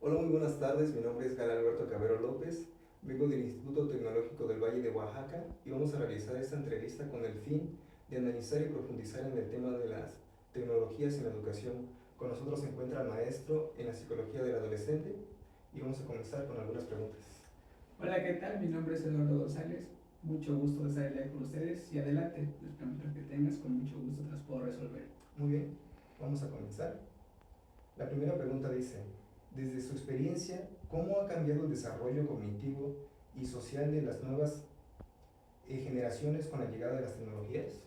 Hola, muy buenas tardes. Mi nombre es Gal Alberto Cabero López. Vengo del Instituto Tecnológico del Valle de Oaxaca y vamos a realizar esta entrevista con el fin de analizar y profundizar en el tema de las tecnologías en la educación. Con nosotros se encuentra el maestro en la psicología del adolescente y vamos a comenzar con algunas preguntas. Hola, ¿qué tal? Mi nombre es Eduardo González. Mucho gusto de estar aquí con ustedes y adelante, las preguntas que tengas, con mucho gusto te las puedo resolver. Muy bien, vamos a comenzar. La primera pregunta dice, desde su experiencia, ¿cómo ha cambiado el desarrollo cognitivo y social de las nuevas generaciones con la llegada de las tecnologías?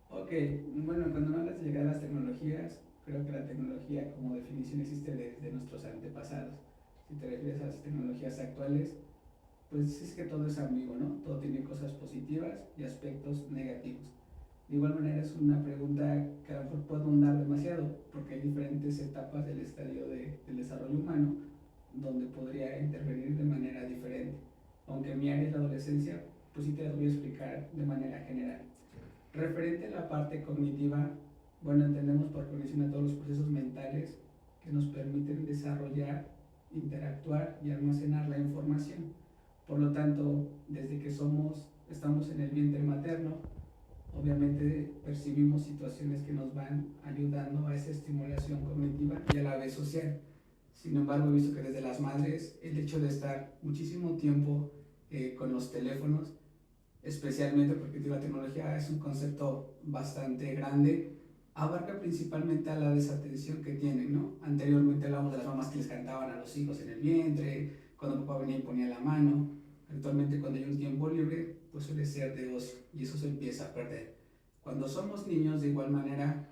Ok, bueno, cuando hablas de llegar a las tecnologías, creo que la tecnología como definición existe desde nuestros antepasados. Si te refieres a las tecnologías actuales, pues es que todo es ambiguo, ¿no? Todo tiene cosas positivas y aspectos negativos. De igual manera es una pregunta que a lo mejor puedo ahondar demasiado, porque hay diferentes etapas del estadio del desarrollo humano donde podría intervenir de manera diferente. Aunque mi área es la adolescencia, pues sí te las voy a explicar de manera general. Referente a la parte cognitiva, bueno, entendemos por cognición a todos los procesos mentales que nos permiten desarrollar, interactuar y almacenar la información. Por lo tanto, desde que estamos en el vientre materno, obviamente percibimos situaciones que nos van ayudando a esa estimulación cognitiva y a la vez social. Sin embargo, he visto que desde las madres el hecho de estar muchísimo tiempo con los teléfonos, especialmente porque la tecnología es un concepto bastante grande, abarca principalmente a la desatención que tienen, ¿no? Anteriormente hablábamos de las mamás que les cantaban a los hijos en el vientre, cuando papá venía y ponía la mano. Actualmente cuando hay un tiempo libre, pues suele ser de ocio y eso se empieza a perder. Cuando somos niños, de igual manera,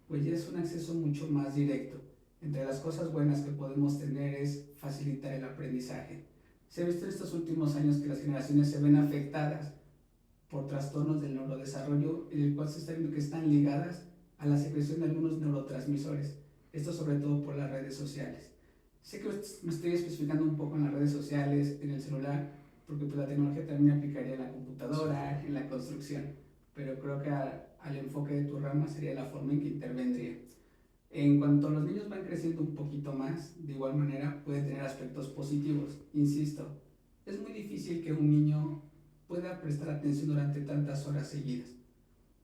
pues ya es un acceso mucho más directo. Entre las cosas buenas que podemos tener es facilitar el aprendizaje. Se ha visto en estos últimos años que las generaciones se ven afectadas por trastornos del neurodesarrollo, en el cual se está viendo que están ligadas a la secreción de algunos neurotransmisores. Esto sobre todo por las redes sociales. Sé que me estoy especificando un poco en las redes sociales, en el celular, porque pues la tecnología también aplicaría en la computadora, en la construcción, pero creo que al enfoque de tu rama sería la forma en que intervendría. En cuanto los niños van creciendo un poquito más, de igual manera puede tener aspectos positivos. Insisto, es muy difícil que un niño pueda prestar atención durante tantas horas seguidas.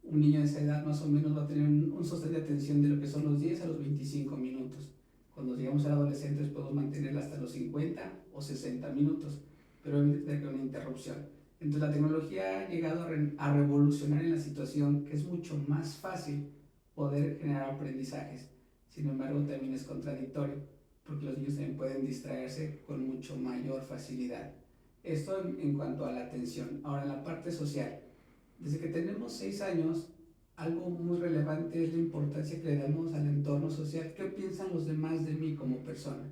Un niño de esa edad más o menos va a tener un sostén de atención de lo que son los 10 a los 25 minutos. Cuando llegamos a adolescentes podemos mantenerla hasta los 50 o 60 minutos, pero obviamente tiene que haber una interrupción. Entonces la tecnología ha llegado a revolucionar en la situación que es mucho más fácil poder generar aprendizajes. Sin embargo, también es contradictorio, porque los niños también pueden distraerse con mucho mayor facilidad. Esto en cuanto a la atención. Ahora, en la parte social, desde que tenemos 6 años, algo muy relevante es la importancia que le damos al entorno social. ¿Qué piensan los demás de mí como persona?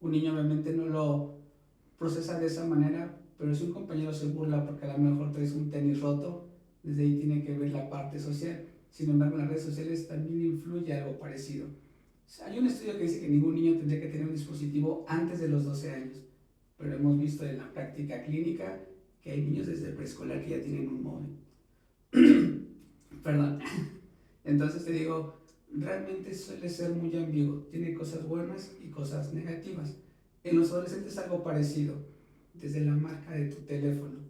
Un niño obviamente no lo procesa de esa manera, pero si un compañero se burla porque a lo mejor traes un tenis roto, desde ahí tiene que ver la parte social. Sin embargo, en las redes sociales también influye algo parecido. O sea, hay un estudio que dice que ningún niño tendría que tener un dispositivo antes de los 12 años, pero hemos visto en la práctica clínica que hay niños desde preescolar que ya tienen un móvil. Perdón. Entonces te digo, realmente suele ser muy ambiguo, tiene cosas buenas y cosas negativas. En los adolescentes algo parecido, desde la marca de tu teléfono.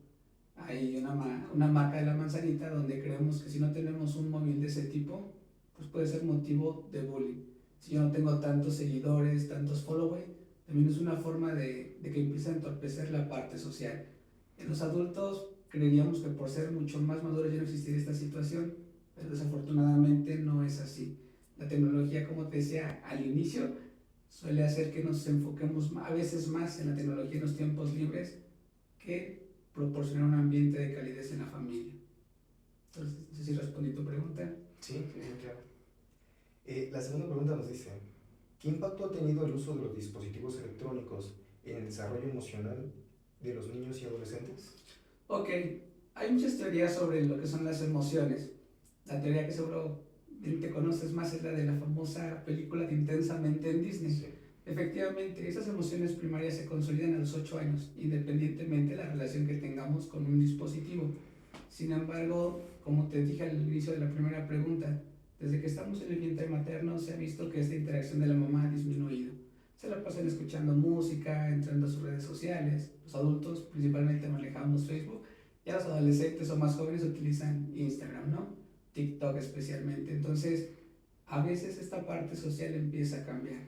Hay una marca de la manzanita donde creemos que si no tenemos un móvil de ese tipo, pues puede ser motivo de bullying. Si yo no tengo tantos seguidores, tantos followers, también es una forma de que empiece a entorpecer la parte social. En los adultos creeríamos que por ser mucho más maduros ya no existiría esta situación, pero desafortunadamente no es así. La tecnología, como te decía al inicio, suele hacer que nos enfoquemos a veces más en la tecnología en los tiempos libres que proporcionar un ambiente de calidez en la familia. Entonces, no sé si respondí tu pregunta. Sí, sí, sí, claro. La segunda pregunta nos dice, ¿qué impacto ha tenido el uso de los dispositivos electrónicos en el desarrollo emocional de los niños y adolescentes? Ok, hay muchas teorías sobre lo que son las emociones. La teoría que seguro te conoces más es la de la famosa película de Intensamente en Disney. Sí. Efectivamente, esas emociones primarias se consolidan a los 8 años, independientemente de la relación que tengamos con un dispositivo. Sin embargo, como te dije al inicio de la primera pregunta, desde que estamos en el vientre materno se ha visto que esta interacción de la mamá ha disminuido. se la pasan escuchando música, entrando a sus redes sociales. Los adultos principalmente manejamos Facebook, ya los adolescentes o más jóvenes utilizan Instagram, ¿no? TikTok especialmente. Entonces, a veces esta parte social empieza a cambiar.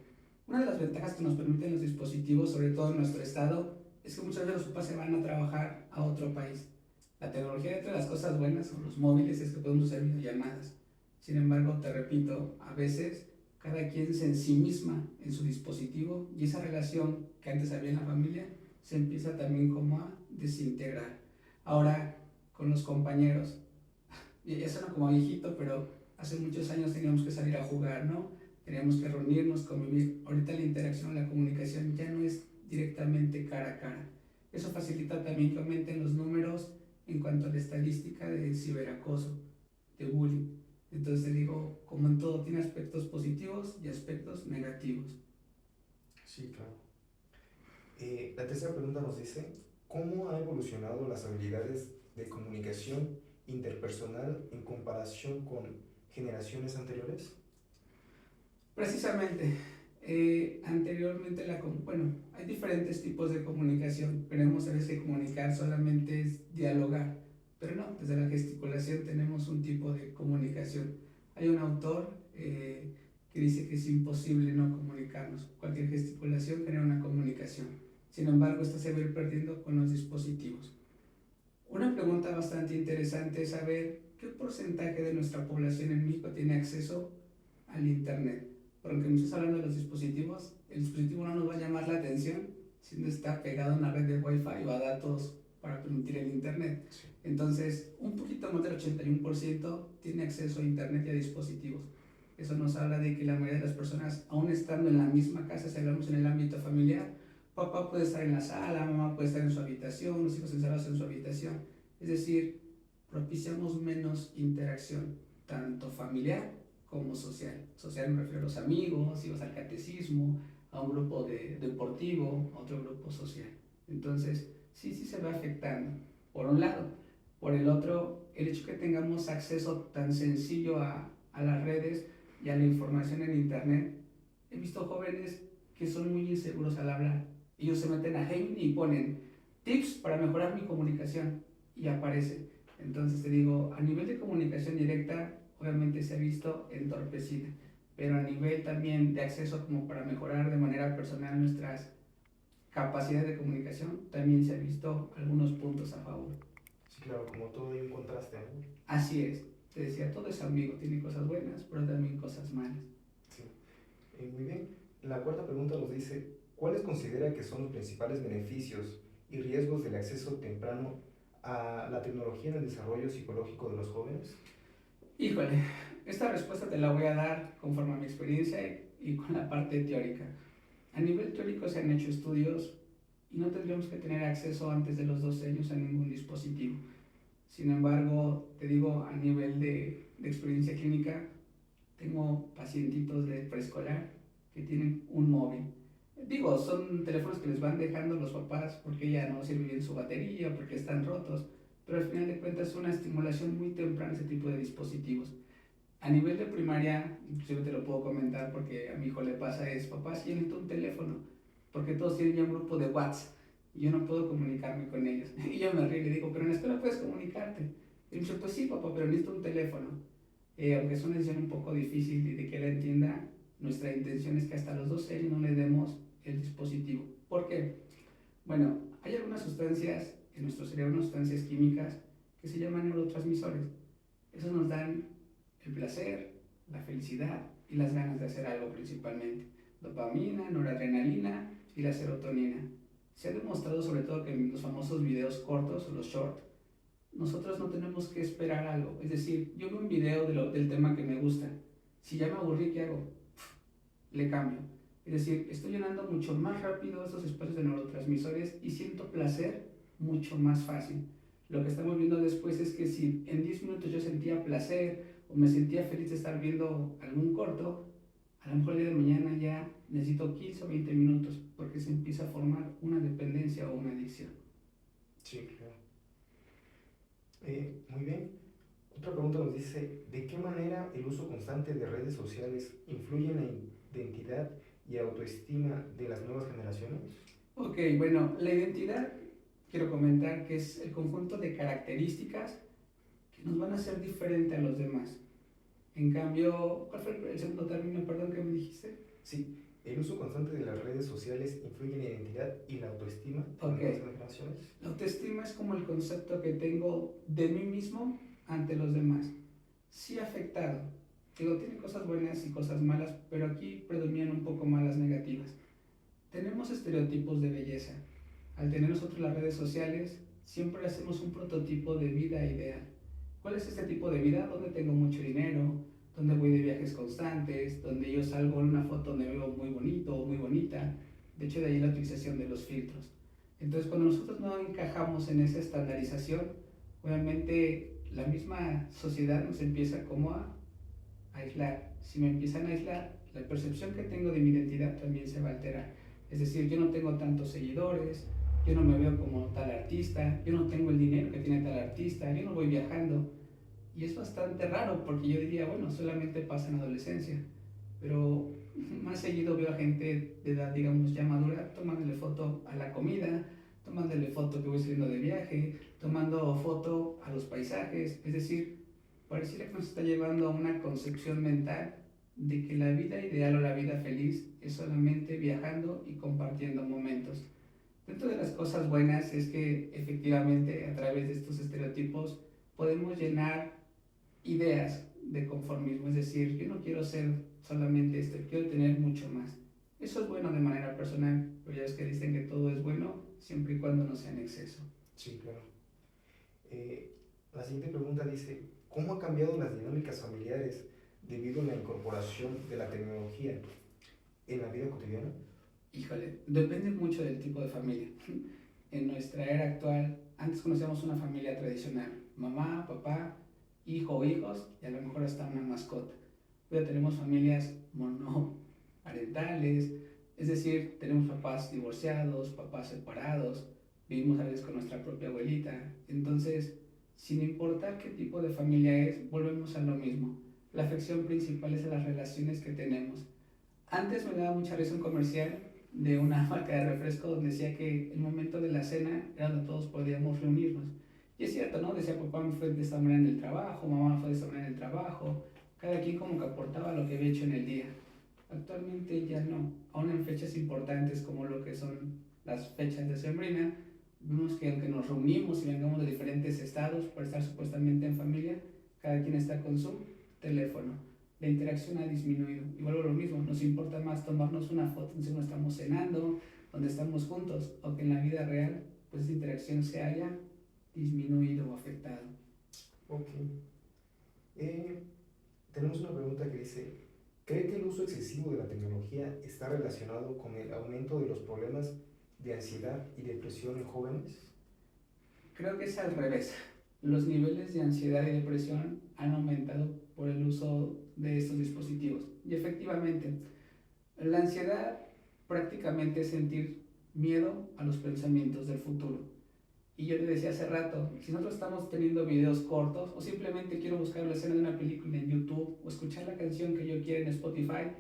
Una de las ventajas que nos permiten los dispositivos, sobre todo en nuestro estado, es que muchas veces los papás se van a trabajar a otro país. La tecnología, entre las cosas buenas, son los móviles, es que podemos hacer videollamadas. Sin embargo, te repito, a veces cada quien se ensimisma en su dispositivo y esa relación que antes había en la familia se empieza también como a desintegrar. Ahora, con los compañeros, y ya suena como viejito, pero hace muchos años teníamos que salir a jugar, ¿no? Teníamos que reunirnos, convivir. Ahorita la interacción, la comunicación ya no es directamente cara a cara. Eso facilita también que aumenten los números en cuanto a la estadística de ciberacoso, de bullying. Entonces digo, como en todo, tiene aspectos positivos y aspectos negativos. Sí, claro. La tercera pregunta nos dice, ¿cómo ha evolucionado las habilidades de comunicación interpersonal en comparación con generaciones anteriores? Precisamente, anteriormente, bueno, hay diferentes tipos de comunicación. Creemos a veces que comunicar solamente es dialogar, pero no, desde la gesticulación tenemos un tipo de comunicación. Hay un autor que dice que es imposible no comunicarnos. Cualquier gesticulación genera una comunicación. Sin embargo, esta se va a ir perdiendo con los dispositivos. Una pregunta bastante interesante es saber qué porcentaje de nuestra población en México tiene acceso al Internet. Porque aunque me estás hablando de los dispositivos, el dispositivo no nos va a llamar la atención si no está pegado a una red de Wi-Fi o a datos para permitir el Internet. Sí. Entonces, un poquito más del 81% tiene acceso a Internet y a dispositivos. Eso nos habla de que la mayoría de las personas, aún estando en la misma casa, si hablamos en el ámbito familiar, papá puede estar en la sala, mamá puede estar en su habitación, los hijos encerrados en su habitación. Es decir, propiciamos menos interacción, tanto familiar como social. Social me refiero a los amigos, ibas al catecismo, a un grupo deportivo, a otro grupo social. Entonces, sí se va afectando, por un lado. Por el otro, el hecho que tengamos acceso tan sencillo a las redes y a la información en Internet, he visto jóvenes que son muy inseguros al hablar. Ellos se meten a Gemini y ponen tips para mejorar mi comunicación y aparece. Entonces te digo, a nivel de comunicación directa, obviamente se ha visto entorpecida, pero a nivel también de acceso como para mejorar de manera personal nuestras capacidades de comunicación, también se ha visto algunos puntos a favor. Sí, claro, como todo hay un contraste, ¿no? Así es, te decía, todo es amigo, tiene cosas buenas, pero también cosas malas. Sí. Muy bien. La cuarta pregunta nos dice, ¿cuáles considera que son los principales beneficios y riesgos del acceso temprano a la tecnología en el desarrollo psicológico de los jóvenes? Híjole, esta respuesta te la voy a dar conforme a mi experiencia y con la parte teórica. A nivel teórico se han hecho estudios y no tendríamos que tener acceso antes de los 12 años a ningún dispositivo. Sin embargo, te digo, a nivel de experiencia clínica, tengo pacientitos de preescolar que tienen un móvil. Digo, son teléfonos que les van dejando los papás porque ya no sirve bien su batería, porque están rotos, pero al final de cuentas es una estimulación muy temprana ese tipo de dispositivos. A nivel de primaria, inclusive te lo puedo comentar porque a mi hijo le pasa es, papá, si yo necesito un teléfono, porque todos tienen ya un grupo de WhatsApp y yo no puedo comunicarme con ellos. Y yo me río y le digo, pero en la escuela puedes comunicarte. Y me dice, pues sí, papá, pero necesito un teléfono. Aunque es una decisión un poco difícil y de que él entienda, nuestra intención es que hasta los 12 años no le demos el dispositivo. ¿Por qué? Bueno, hay algunas sustancias en nuestro cerebro, unas sustancias químicas que se llaman neurotransmisores. Esos nos dan el placer, la felicidad y las ganas de hacer algo principalmente. Dopamina, noradrenalina y la serotonina. Se ha demostrado sobre todo que en los famosos videos cortos o los short, nosotros no tenemos que esperar algo. Es decir, yo veo un video del tema que me gusta. Si ya me aburrí, ¿qué hago? Le cambio. Es decir, estoy llenando mucho más rápido esos espacios de neurotransmisores y siento placer mucho más fácil. Lo que estamos viendo después es que si en 10 minutos yo sentía placer o me sentía feliz de estar viendo algún corto, a lo mejor el día de mañana ya necesito 15 o 20 minutos porque se empieza a formar una dependencia o una adicción. Sí, claro. Muy bien. Otra pregunta nos dice, ¿de qué manera el uso constante de redes sociales influye en la identidad y autoestima de las nuevas generaciones? Ok, bueno, la identidad, quiero comentar que es el conjunto de características que nos van a hacer diferente a los demás. En cambio, ¿cuál fue el segundo término, perdón, que me dijiste? Sí, el uso constante de las redes sociales influye en la identidad y la autoestima de las Ok, nuevas generaciones. la autoestima es como el concepto que tengo de mí mismo ante los demás. Sí afectado. Digo, tiene cosas buenas y cosas malas, pero aquí predominan un poco más las negativas. Tenemos estereotipos de belleza. Al tener nosotros las redes sociales, siempre hacemos un prototipo de vida ideal. ¿Cuál es este tipo de vida? Donde tengo mucho dinero, donde voy de viajes constantes, donde yo salgo en una foto donde me veo muy bonito o muy bonita. De hecho, de ahí la utilización de los filtros. Entonces, cuando nosotros no encajamos en esa estandarización, obviamente la misma sociedad nos empieza como a aislar. Si me empiezan a aislar, la percepción que tengo de mi identidad también se va a alterar. Es decir, yo no tengo tantos seguidores, yo no me veo como tal artista, yo no tengo el dinero que tiene tal artista, yo no voy viajando. Y es bastante raro porque yo diría, bueno, solamente pasa en adolescencia. Pero más seguido veo a gente de edad, digamos, ya madura, tomándole foto a la comida, tomándole foto que voy saliendo de viaje, tomando foto a los paisajes. Es decir, pareciera que nos está llevando a una concepción mental de que la vida ideal o la vida feliz es solamente viajando y compartiendo momentos. Dentro de las cosas buenas es que efectivamente a través de estos estereotipos podemos llenar ideas de conformismo, es decir, yo no quiero ser solamente esto, quiero tener mucho más. Eso es bueno de manera personal, pero ya es que dicen que todo es bueno siempre y cuando no sea en exceso. Sí, claro. La siguiente pregunta dice, ¿cómo han cambiado las dinámicas familiares debido a la incorporación de la tecnología en la vida cotidiana? Híjole, depende mucho del tipo de familia. En nuestra era actual, antes conocíamos una familia tradicional, mamá, papá, hijo o hijos y a lo mejor hasta una mascota. Pero tenemos familias monoparentales, es decir, tenemos papás divorciados, papás separados, vivimos a veces con nuestra propia abuelita. Entonces, sin importar qué tipo de familia es, volvemos a lo mismo. La afección principal es a las relaciones que tenemos. Antes me daba mucha risa un comercial de una marca de refresco donde decía que el momento de la cena era donde todos podíamos reunirnos. Y es cierto, ¿no? Decía, papá me fue de esta manera en el trabajo, mamá fue de esta manera en el trabajo, cada quien como que aportaba lo que había hecho en el día. Actualmente ya no, aún en fechas importantes como lo que son las fechas de sembrina, vemos que aunque nos reunimos y vengamos de diferentes estados para estar supuestamente en familia, cada quien está con su teléfono. La interacción ha disminuido. Y vuelvo a lo mismo, nos importa más tomarnos una foto donde no estamos cenando, donde estamos juntos, o que en la vida real, pues esa interacción se haya disminuido o afectado. Ok. Tenemos una pregunta que dice, ¿cree que el uso excesivo de la tecnología está relacionado con el aumento de los problemas de ansiedad y depresión en jóvenes? Creo que es al revés. Los niveles de ansiedad y depresión han aumentado por el uso de estos dispositivos. Y efectivamente, la ansiedad prácticamente es sentir miedo a los pensamientos del futuro. Y yo le decía hace rato, si nosotros estamos teniendo videos cortos o simplemente quiero buscar la escena de una película en YouTube o escuchar la canción que yo quiera en Spotify,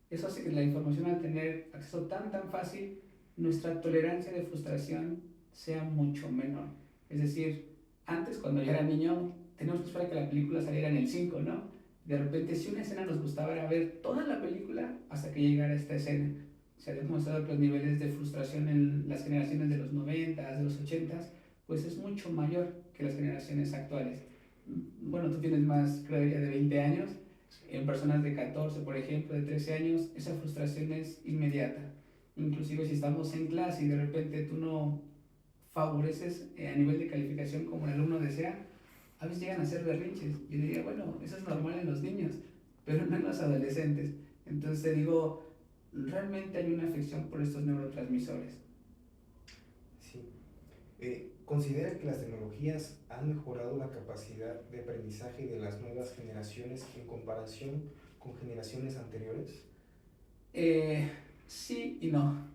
eso hace que la información, al tener acceso tan fácil, nuestra tolerancia de frustración sea mucho menor. Es decir, antes cuando yo era niño teníamos que esperar que la película saliera en el 5, ¿no? De repente si una escena nos gustaba era ver toda la película hasta que llegara esta escena. Se ha demostrado que los niveles de frustración en las generaciones de los 90, de los 80, pues es mucho mayor que las generaciones actuales. Bueno, tú tienes más, creo ya de 20 años, en personas de 14, por ejemplo, de 13 años, esa frustración es inmediata. Inclusive si estamos en clase y de repente tú no favoreces a nivel de calificación como el alumno desea, a veces llegan a ser berrinches. Yo diría, bueno, eso es normal en los niños, pero no en los adolescentes. Entonces te digo, realmente hay una afección por estos neurotransmisores. Sí. ¿Considera que las tecnologías han mejorado la capacidad de aprendizaje de las nuevas generaciones en comparación con generaciones anteriores? Sí y no.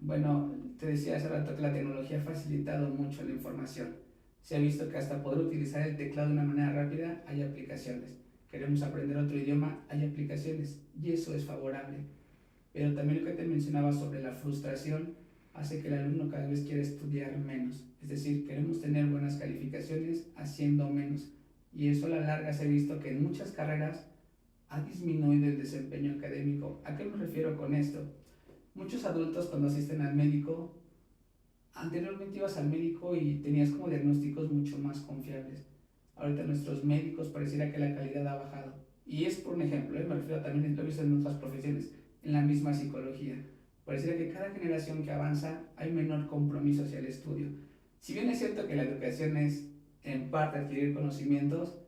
Bueno, te decía hace rato que la tecnología ha facilitado mucho la información. Se ha visto que hasta poder utilizar el teclado de una manera rápida hay aplicaciones. Queremos aprender otro idioma, hay aplicaciones y eso es favorable. Pero también lo que te mencionaba sobre la frustración hace que el alumno cada vez quiera estudiar menos. Es decir, queremos tener buenas calificaciones haciendo menos. Y eso a la larga se ha visto que en muchas carreras ha disminuido el desempeño académico. ¿A qué me refiero con esto? Muchos adultos cuando asisten al médico, anteriormente ibas al médico y tenías como diagnósticos mucho más confiables. Ahorita nuestros médicos pareciera que la calidad ha bajado. Y es por un ejemplo, me refiero también, lo he visto en otras profesiones, en la misma psicología. Pareciera que cada generación que avanza hay menor compromiso hacia el estudio. Si bien es cierto que la educación es en parte adquirir conocimientos,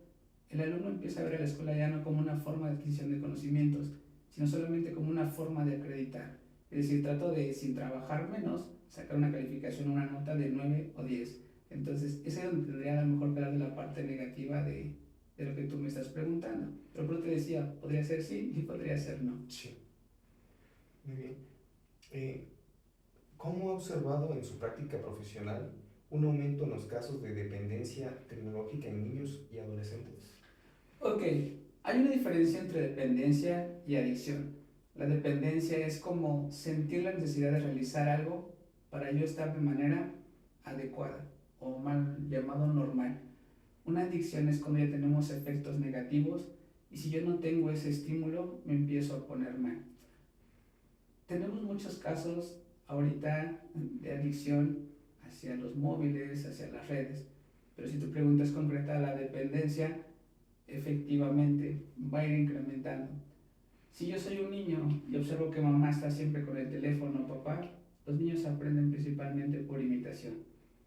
el alumno empieza a ver a la escuela ya no como una forma de adquisición de conocimientos, sino solamente como una forma de acreditar. Es decir, trato de, sin trabajar menos, sacar una calificación, una nota de 9 o 10. Entonces, ese es donde tendría a lo mejor que hablar de la parte negativa de lo que tú me estás preguntando. Pero por eso te decía, podría ser sí y podría ser no. Sí, muy bien. Eh, ¿Cómo ha observado en su práctica profesional un aumento en los casos de dependencia tecnológica en niños y adolescentes? Ok, hay una diferencia entre dependencia y adicción. La dependencia es como sentir la necesidad de realizar algo para yo estar de manera adecuada o mal llamado normal. Una adicción es cuando ya tenemos efectos negativos y si yo no tengo ese estímulo me empiezo a poner mal. Tenemos muchos casos ahorita de adicción hacia los móviles, hacia las redes, pero si tu pregunta es concreta, la dependencia efectivamente va a ir incrementando. Si yo soy un niño y observo que mamá está siempre con el teléfono, papá, los niños aprenden principalmente por imitación.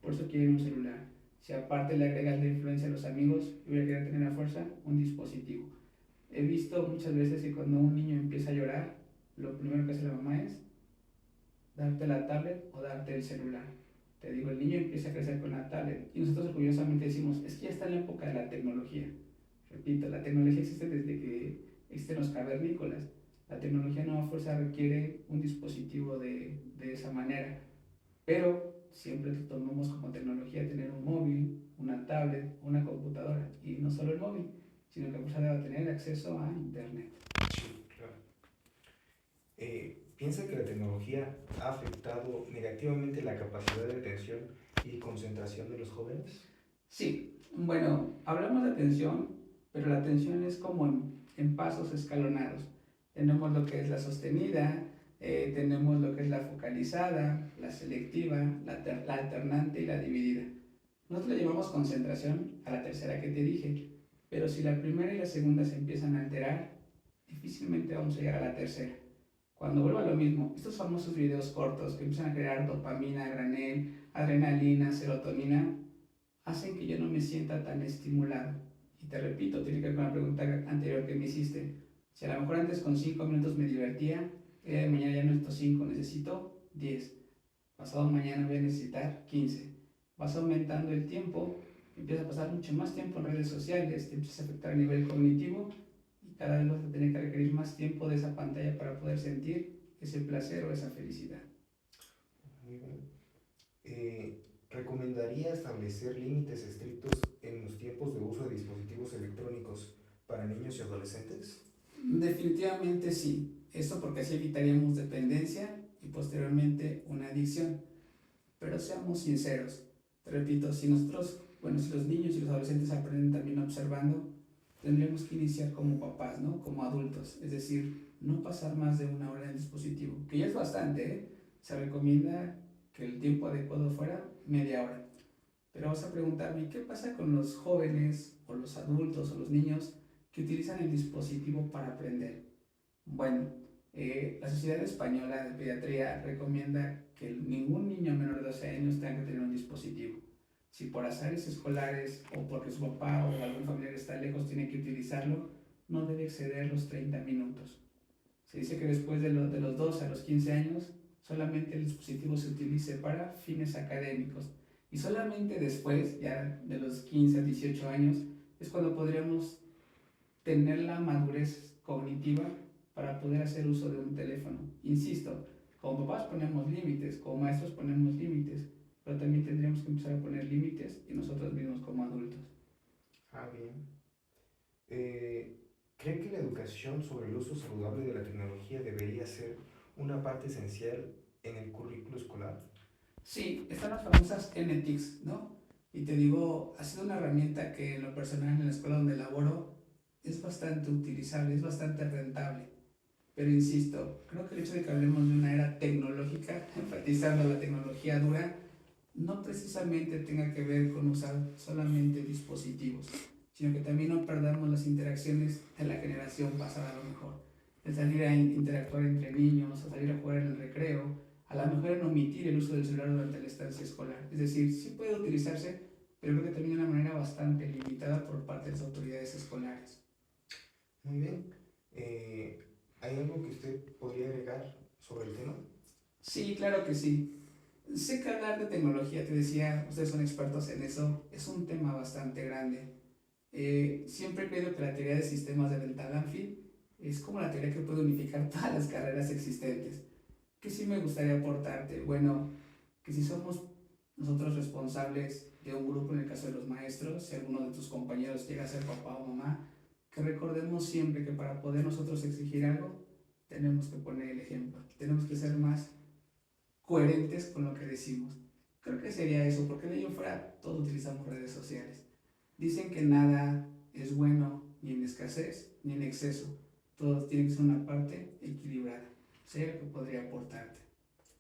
Por eso quieren un celular. Si aparte le agregas la influencia a los amigos, yo voy a querer tener a fuerza un dispositivo. He visto muchas veces que cuando un niño empieza a llorar, lo primero que hace la mamá es darte la tablet o darte el celular. Te digo, el niño empieza a crecer con la tablet y nosotros orgullosamente decimos, es que ya está en la época de la tecnología. Repito, la tecnología existe desde que existen los cavernícolas. La tecnología no a fuerza requiere un dispositivo de esa manera, pero siempre tomamos como tecnología tener un móvil, una tablet, una computadora, y no solo el móvil, sino que a fuerza debe tener acceso a internet. Sí, claro. ¿Piensa que la tecnología ha afectado negativamente la capacidad de atención y concentración de los jóvenes? Sí, bueno, hablamos de atención, pero la atención es como en pasos escalonados. Tenemos lo que es la sostenida, tenemos lo que es la focalizada, la selectiva, la alternante y la dividida. Nosotros le llamamos concentración a la tercera que te dije, pero si la primera y la segunda se empiezan a alterar, difícilmente vamos a llegar a la tercera. Cuando vuelvo a lo mismo, estos famosos videos cortos que empiezan a crear dopamina, granel, adrenalina, serotonina, hacen que yo no me sienta tan estimulado. Y te repito, tiene que ver con la pregunta anterior que me hiciste. Si a lo mejor antes con 5 minutos me divertía, el día de mañana ya no necesito 5, necesito 10. Pasado mañana voy a necesitar 15. Vas aumentando el tiempo, empieza a pasar mucho más tiempo en redes sociales, te empieza a afectar a nivel cognitivo y cada vez vas a tener que requerir más tiempo de esa pantalla para poder sentir ese placer o esa felicidad. Muy bien. ¿Recomendaría establecer límites estrictos en los tiempos de uso de dispositivos electrónicos para niños y adolescentes? Definitivamente sí. Esto porque así evitaríamos dependencia y posteriormente una adicción. Pero seamos sinceros. Te repito, si nosotros, bueno, si los niños y los adolescentes aprenden también observando, tendríamos que iniciar como papás, ¿no? Como adultos. Es decir, no pasar más de una hora en el dispositivo, que ya es bastante, ¿eh? Se recomienda que el tiempo adecuado fuera media hora. Pero vas a preguntarme, ¿qué pasa con los jóvenes o los adultos o los niños que utilizan el dispositivo para aprender? Bueno, la Sociedad Española de Pediatría recomienda que ningún niño menor de 12 años tenga que tener un dispositivo. Si por azares escolares o porque su papá o algún familiar está lejos tiene que utilizarlo, no debe exceder los 30 minutos. Se dice que después de los 12 a los 15 años, solamente el dispositivo se utilice para fines académicos. Y solamente después, ya de los 15 a 18 años, es cuando podríamos tener la madurez cognitiva para poder hacer uso de un teléfono. Insisto, como papás ponemos límites, como maestros ponemos límites, pero también tendríamos que empezar a poner límites y nosotros mismos como adultos. Ah, bien. ¿Cree que la educación sobre el uso saludable de la tecnología debería ser una parte esencial en el currículo escolar? Sí, están las famosas NTICs, ¿no? Y te digo, ha sido una herramienta que en lo personal en la escuela donde laboro es bastante utilizable, es bastante rentable. Pero insisto, creo que el hecho de que hablemos de una era tecnológica, enfatizando la tecnología dura, no precisamente tenga que ver con usar solamente dispositivos, sino que también no perdamos las interacciones de la generación pasada a lo mejor, de salir a interactuar entre niños, a salir a jugar en el recreo, a lo mejor en omitir el uso del celular durante la estancia escolar. Es decir, sí puede utilizarse, pero creo que también de una manera bastante limitada por parte de las autoridades escolares. Muy bien. ¿Hay algo que usted podría agregar sobre el tema? Sí, claro que sí. Sé que hablar de tecnología, te decía, ustedes son expertos en eso, es un tema bastante grande. Siempre he creído que la teoría de sistemas de Bentalanffy es como la teoría que puede unificar todas las carreras existentes. ¿Qué sí me gustaría aportarte? Bueno, que si somos nosotros responsables de un grupo, en el caso de los maestros, si alguno de tus compañeros llega a ser papá o mamá, que recordemos siempre que para poder nosotros exigir algo, tenemos que poner el ejemplo, tenemos que ser más coherentes con lo que decimos. Creo que sería eso, porque de ello fuera todos utilizamos redes sociales. Dicen que nada es bueno ni en escasez ni en exceso. Todo tiene que ser una parte equilibrada. Sería lo que podría aportarte.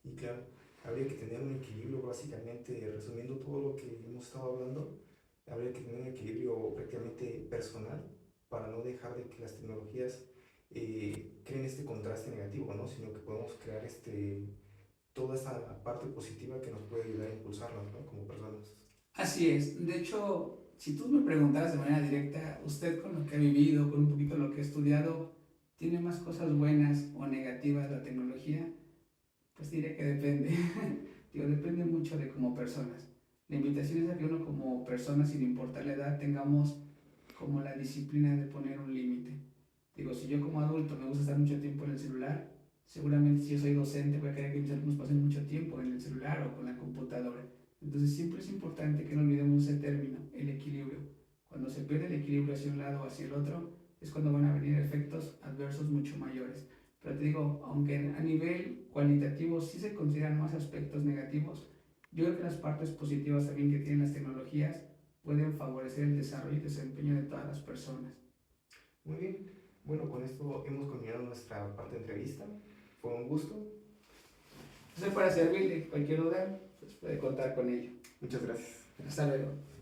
Y claro, habría que tener un equilibrio, básicamente, resumiendo todo lo que hemos estado hablando, habría que tener un equilibrio prácticamente personal para no dejar de que las tecnologías creen este contraste negativo, ¿no? Sino que podemos crear toda esa parte positiva que nos puede ayudar a impulsarnos, ¿no? Como personas. Así es. De hecho, si tú me preguntaras de manera directa, usted con lo que ha vivido, con un poquito lo que ha estudiado, ¿tiene más cosas buenas o negativas la tecnología? Pues diré que depende. Digo, depende mucho de como personas. La invitación es a que uno como persona, sin importar la edad, tengamos como la disciplina de poner un límite. Digo, si yo como adulto me gusta estar mucho tiempo en el celular, seguramente si yo soy docente voy a querer que mis alumnos pasen mucho tiempo en el celular o con la computadora. Entonces siempre es importante que no olvidemos ese término, el equilibrio. Cuando se pierde el equilibrio hacia un lado o hacia el otro, es cuando van a venir efectos adversos mucho mayores. Pero te digo, aunque a nivel cualitativo sí se consideran más aspectos negativos, yo creo que las partes positivas también que tienen las tecnologías pueden favorecer el desarrollo y desempeño de todas las personas. Muy bien. Bueno, con esto hemos culminado nuestra parte de entrevista. Fue un gusto. Estoy para servirle, cualquier duda, pues puede contar con ello. Muchas gracias. Hasta luego.